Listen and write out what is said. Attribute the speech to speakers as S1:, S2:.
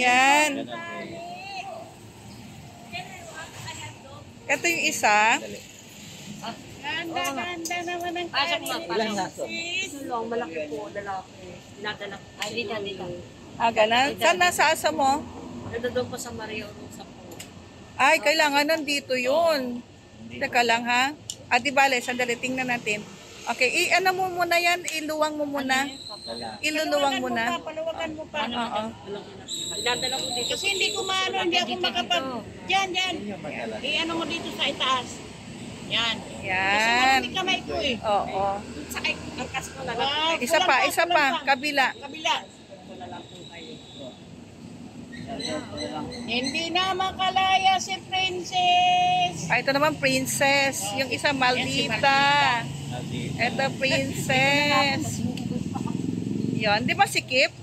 S1: Yan. Ito yung isa.
S2: Ganda naman ang
S3: Ilang naso?
S4: Sulong, malaki po, lalaki. Dinadala ko. Ay, dito.
S1: Ganun. Saan nasa asa mo?
S4: Nandun po sa Mario Rosa po.
S1: Ay, kailangan nandito yun. Teka lang ha. Di bale, sandali, tingnan natin. Okay, ano mo muna yan? Iluwang mo muna. Iluluwang mo na.
S2: Paluwagan mo pa.
S1: Oo.
S4: Dinadala ko dito.
S2: Kasi hindi ko maano, hindi ako makapag... Yan. I-ano mo dito sa itaas. Yan. Kasi
S1: Yan.
S2: malaki kamay ko eh.
S1: Oo.
S2: Sakay, angkas ko na.
S1: Isa pa. Kabila.
S2: Kabila. Hindi na makalaya si Princess.
S1: Ito naman, princess. Yung isa, Maldita. Ito, princess. Yan. Di ba si Kip?